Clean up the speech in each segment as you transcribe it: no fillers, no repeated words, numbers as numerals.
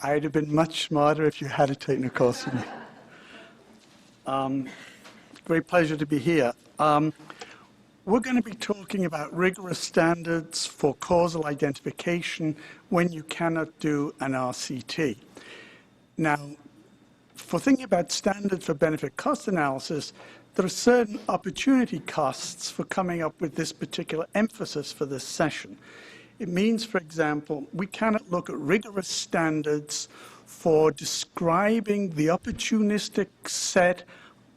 I'd have been much smarter if you had taken a course with me. Great pleasure to be here. We're going to be talking about rigorous standards for causal identification when you cannot do an RCT. Now, for thinking about standards for benefit cost analysis, there are certain opportunity costs for coming up with this particular emphasis for this session. It means, for example, we cannot look at rigorous standards for describing the opportunistic set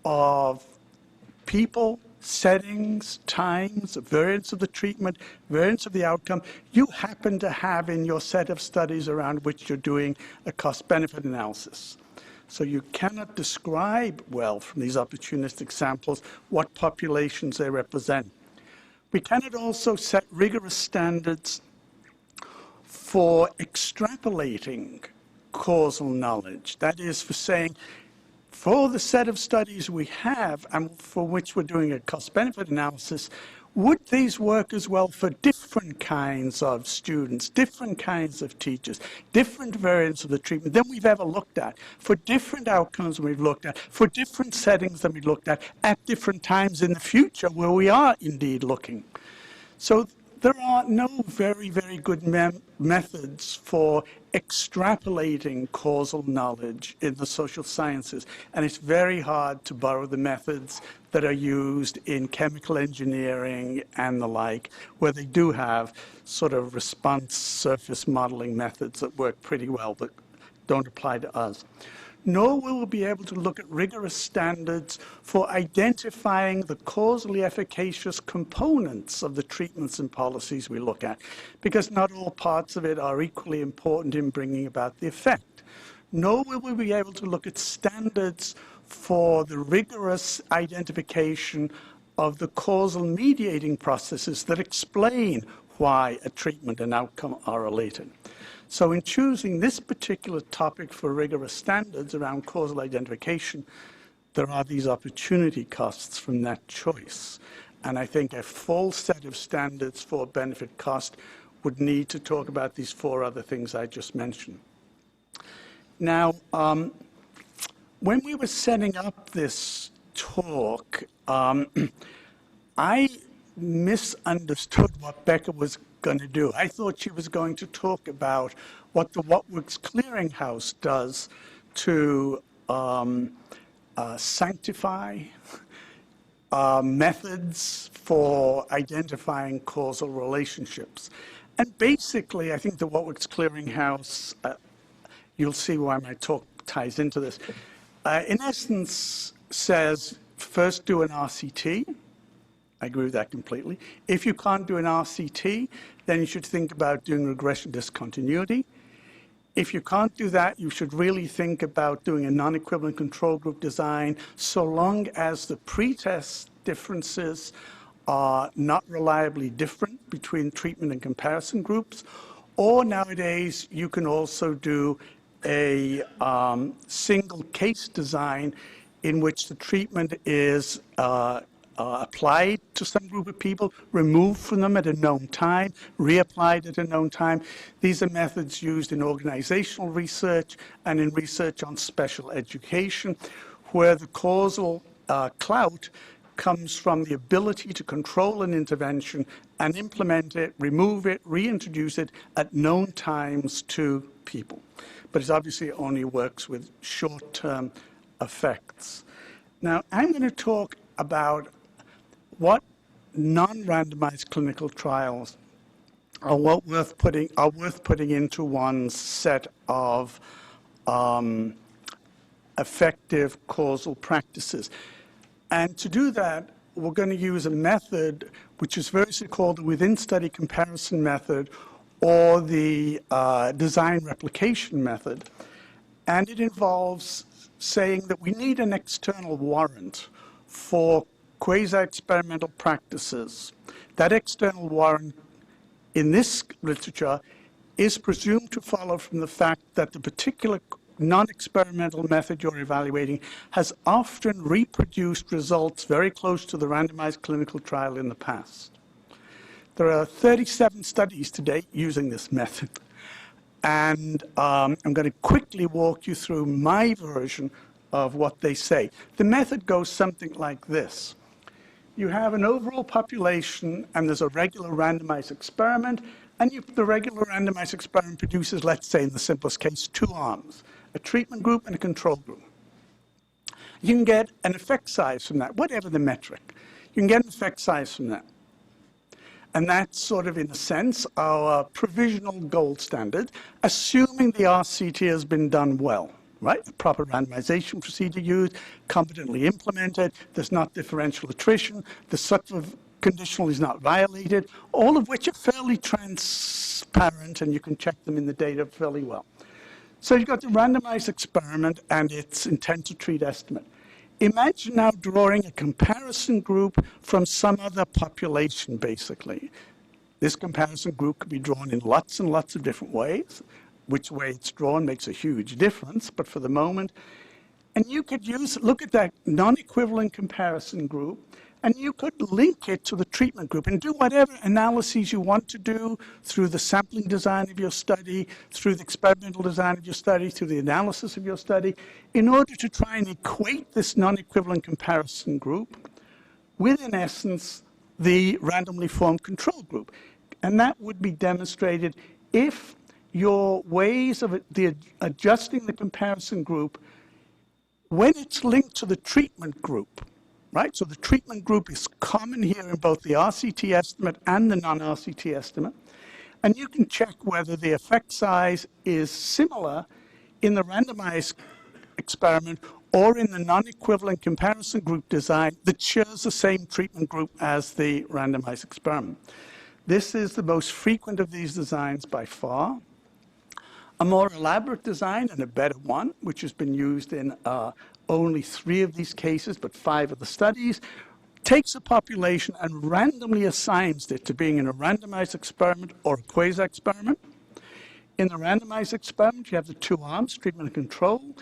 of people, settings, times, variance of the treatment, variance of the outcome you happen to have in your set of studies around which you're doing a cost-benefit analysis. So you cannot describe well from these opportunistic samples what populations they represent. We cannot also set rigorous standards for extrapolating causal knowledge. That is, for saying, for the set of studies we have and for which we're doing a cost-benefit analysis, would these work as well for different kinds of students, different kinds of teachers, different variants of the treatment than we've ever looked at, for different outcomes we've looked at, for different settings than we've looked at different times in the future where we are indeed looking. So there are no very, very good methods for extrapolating causal knowledge in the social sciences, and it's very hard to borrow the methods that are used in chemical engineering and the like, where they do have sort of response surface modeling methods that work pretty well but don't apply to us. Nor will we be able to look at rigorous standards for identifying the causally efficacious components of the treatments and policies we look at, because not all parts of it are equally important in bringing about the effect. Nor will we be able to look at standards for the rigorous identification of the causal mediating processes that explain why a treatment and outcome are related. So in choosing this particular topic for rigorous standards around causal identification, there are these opportunity costs from that choice. And I think a full set of standards for benefit cost would need to talk about these four other things I just mentioned. Now, when we were setting up this talk, I misunderstood what Becca was going to do. I thought she was going to talk about what the Whatworks Clearinghouse does to sanctify methods for identifying causal relationships. And basically, I think the Whatworks Clearinghouse, you'll see why my talk ties into this, in essence says, first do an RCT. I agree with that completely. If you can't do an RCT, then you should think about doing regression discontinuity. If you can't do that, you should really think about doing a non-equivalent control group design, so long as the pretest differences are not reliably different between treatment and comparison groups. Or nowadays, you can also do a single case design in which the treatment is applied to some group of people, removed from them at a known time, reapplied at a known time. These are methods used in organizational research and in research on special education, where the causal clout comes from the ability to control an intervention and implement it, remove it, reintroduce it at known times to people. But it obviously only works with short-term effects. Now, I'm going to talk about what non-randomized clinical trials are worth putting into one's set of effective causal practices. And to do that, we're going to use a method which is variously called the within-study comparison method or the design replication method. And it involves saying that we need an external warrant for quasi-experimental practices. That external warrant in this literature is presumed to follow from the fact that the particular non-experimental method you're evaluating has often reproduced results very close to the randomized clinical trial in the past. There are 37 studies to date using this method. And I'm going to quickly walk you through my version of what they say. The method goes something like this. You have an overall population, and there's a regular randomized experiment, and the regular randomized experiment produces, let's say in the simplest case, two arms, a treatment group and a control group. You can get an effect size from that, whatever the metric. You can get an effect size from that. And that's sort of, in a sense, our provisional gold standard, assuming the RCT has been done well, right? A proper randomization procedure used, competently implemented, there's not differential attrition, the substantive conditional is not violated, all of which are fairly transparent, and you can check them in the data fairly well. So you've got the randomized experiment and its intent to treat estimate. Imagine now drawing a comparison group from some other population, basically. This comparison group could be drawn in lots and lots of different ways. Which way it's drawn makes a huge difference, but for the moment, and you could look at that non-equivalent comparison group, and you could link it to the treatment group and do whatever analyses you want to do through the sampling design of your study, through the experimental design of your study, through the analysis of your study, in order to try and equate this non-equivalent comparison group with, in essence, the randomly formed control group. And that would be demonstrated if your ways of adjusting the comparison group, when it's linked to the treatment group, right? So the treatment group is common here in both the RCT estimate and the non-RCT estimate. And you can check whether the effect size is similar in the randomized experiment or in the non-equivalent comparison group design that shares the same treatment group as the randomized experiment. This is the most frequent of these designs by far. A more elaborate design and a better one, which has been used in only 3 of these cases, but 5 of the studies, takes a population and randomly assigns it to being in a randomized experiment or a quasi-experiment. In the randomized experiment, you have the 2 arms, treatment and control.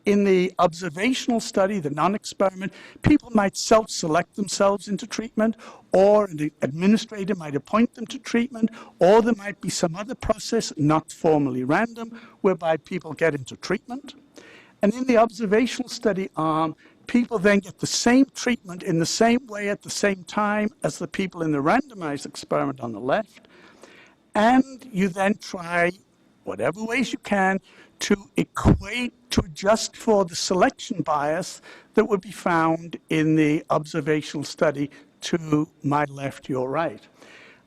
In the observational study, the non-experiment, people might self-select themselves into treatment, or the administrator might appoint them to treatment, or there might be some other process, not formally random, whereby people get into treatment. And in the observational study arm, people then get the same treatment in the same way at the same time as the people in the randomized experiment on the left. And you then try, whatever ways you can, to equate, to adjust for the selection bias that would be found in the observational study to my left, your right.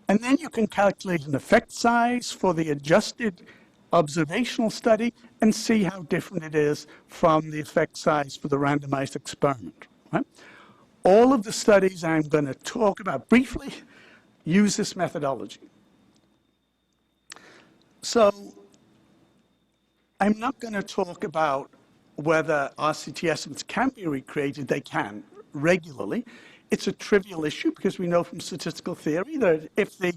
And then you can calculate an effect size for the adjusted observational study and see how different it is from the effect size for the randomized experiment. Right? All of the studies I'm going to talk about briefly use this methodology. So I'm not going to talk about whether RCT estimates can be recreated. They can regularly. It's a trivial issue because we know from statistical theory that if the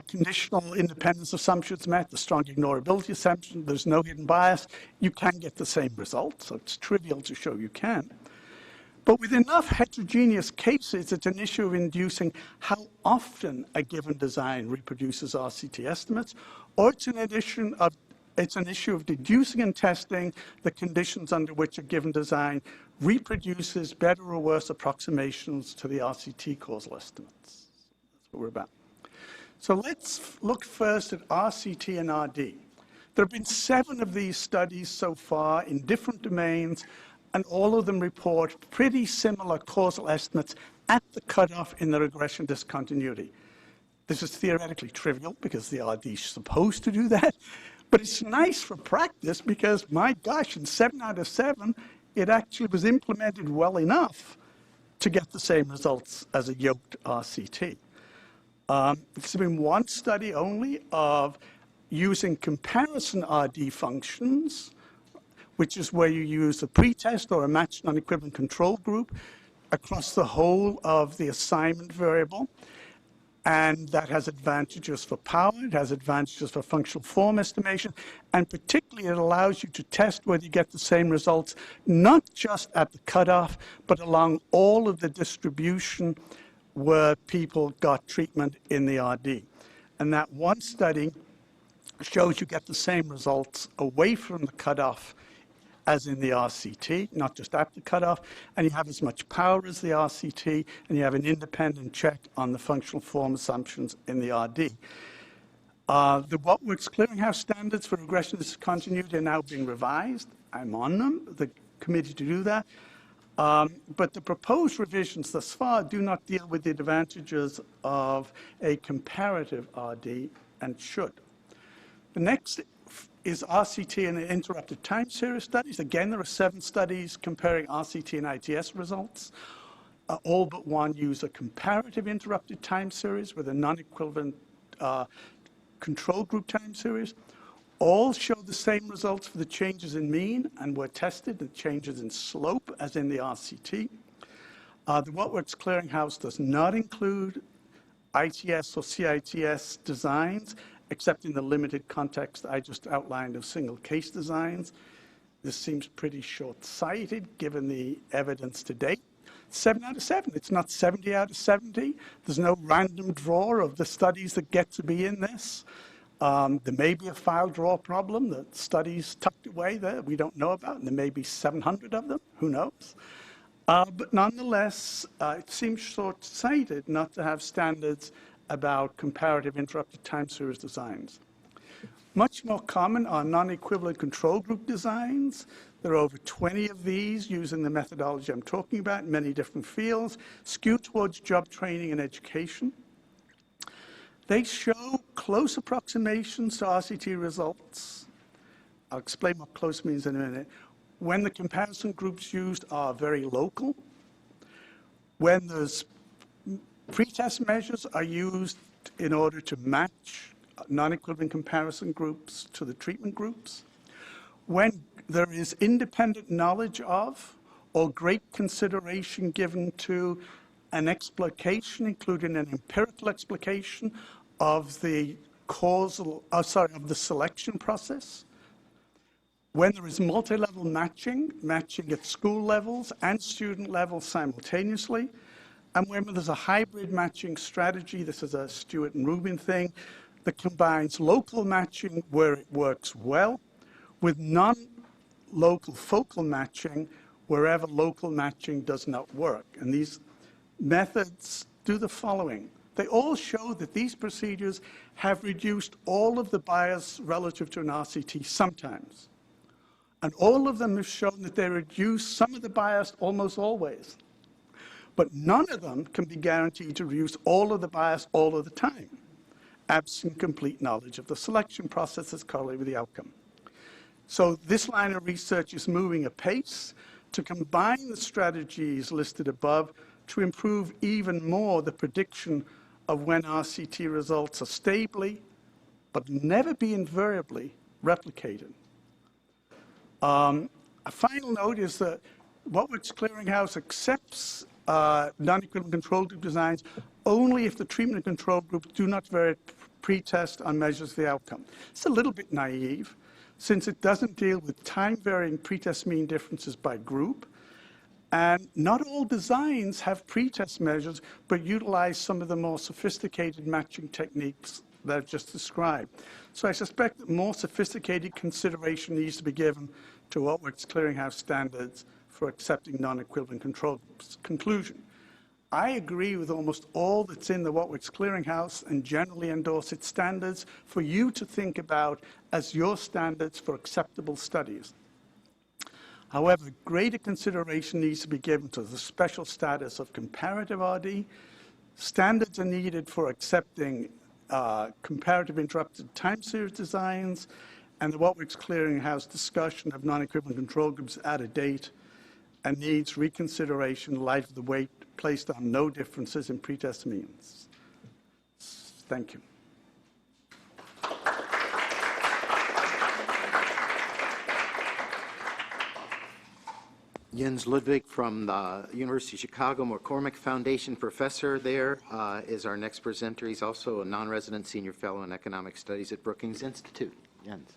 conditional independence assumption is met, the strong ignorability assumption, there's no hidden bias, you can get the same result. So it's trivial to show you can. But with enough heterogeneous cases, it's an issue of inducing how often a given design reproduces RCT estimates, or it's an issue of deducing and testing the conditions under which a given design reproduces better or worse approximations to the RCT causal estimates. That's what we're about. So let's look first at RCT and RD. There have been 7 of these studies so far in different domains, and all of them report pretty similar causal estimates at the cutoff in the regression discontinuity. This is theoretically trivial because the RD is supposed to do that, but it's nice for practice because, my gosh, in 7 out of 7, it actually was implemented well enough to get the same results as a yoked RCT. There's been 1 study only of using comparison RD functions, which is where you use a pretest or a matched non-equivalent control group across the whole of the assignment variable. And that has advantages for power, it has advantages for functional form estimation, and particularly it allows you to test whether you get the same results, not just at the cutoff, but along all of the distribution where people got treatment in the RD. And that 1 study shows you get the same results away from the cutoff as in the RCT, not just at the cutoff, and you have as much power as the RCT, and you have an independent check on the functional form assumptions in the RD. The What Works Clearinghouse standards for regression discontinuity are now being revised. I'm on them, the committee to do that. But the proposed revisions thus far do not deal with the advantages of a comparative RD and should. The next is RCT and interrupted time series studies. Again, there are 7 studies comparing RCT and ITS results. All but one use a comparative interrupted time series with a non-equivalent control group time series. All show the same results for the changes in mean and were tested, the changes in slope as in the RCT. The What Works Clearinghouse does not include ITS or CITS designs, except in the limited context I just outlined of single case designs. This seems pretty short-sighted given the evidence to date. 7 out of 7, it's not 70 out of 70. There's no random draw of the studies that get to be in this. There may be a file draw problem, that studies tucked away there we don't know about, and there may be 700 of them, who knows? But nonetheless, it seems short-sighted not to have standards about comparative interrupted time series designs. Much more common are non-equivalent control group designs. There are over 20 of these using the methodology I'm talking about in many different fields, skewed towards job training and education. They show close approximations to RCT results. I'll explain what close means in a minute. When the comparison groups used are very local, when there's pretest measures are used in order to match non-equivalent comparison groups to the treatment groups, when there is independent knowledge of or great consideration given to an explication, including an empirical explication of the of the selection process, when there is multi-level matching at school levels and student levels simultaneously, and when there's a hybrid matching strategy, this is a Stewart and Rubin thing, that combines local matching where it works well with non-local focal matching wherever local matching does not work. And these methods do the following. They all show that these procedures have reduced all of the bias relative to an RCT sometimes. And all of them have shown that they reduce some of the bias almost always. But none of them can be guaranteed to reduce all of the bias all of the time, absent complete knowledge of the selection process that's correlated with the outcome. So this line of research is moving apace to combine the strategies listed above to improve even more the prediction of when RCT results are stably, but never be invariably, replicated. A final note is that What Works Clearinghouse accepts non-equivalent control group designs only if the treatment and control groups do not vary pretest on measures of the outcome. It's a little bit naive, since it doesn't deal with time-varying pretest mean differences by group, and not all designs have pretest measures, but utilize some of the more sophisticated matching techniques that I've just described. So I suspect that more sophisticated consideration needs to be given to What Works Clearinghouse standards for accepting non-equivalent control groups. Conclusion. I agree with almost all that's in the What Works Clearinghouse and generally endorse its standards for you to think about as your standards for acceptable studies. However, greater consideration needs to be given to the special status of comparative RD. Standards are needed for accepting comparative interrupted time series designs, and the What Works Clearinghouse discussion of non-equivalent control groups out of date and needs reconsideration in light of the weight placed on no differences in pretest means. Thank you. Jens Ludwig from the University of Chicago McCormick Foundation professor there is our next presenter. He's also a non-resident senior fellow in economic studies at Brookings Institute. Jens.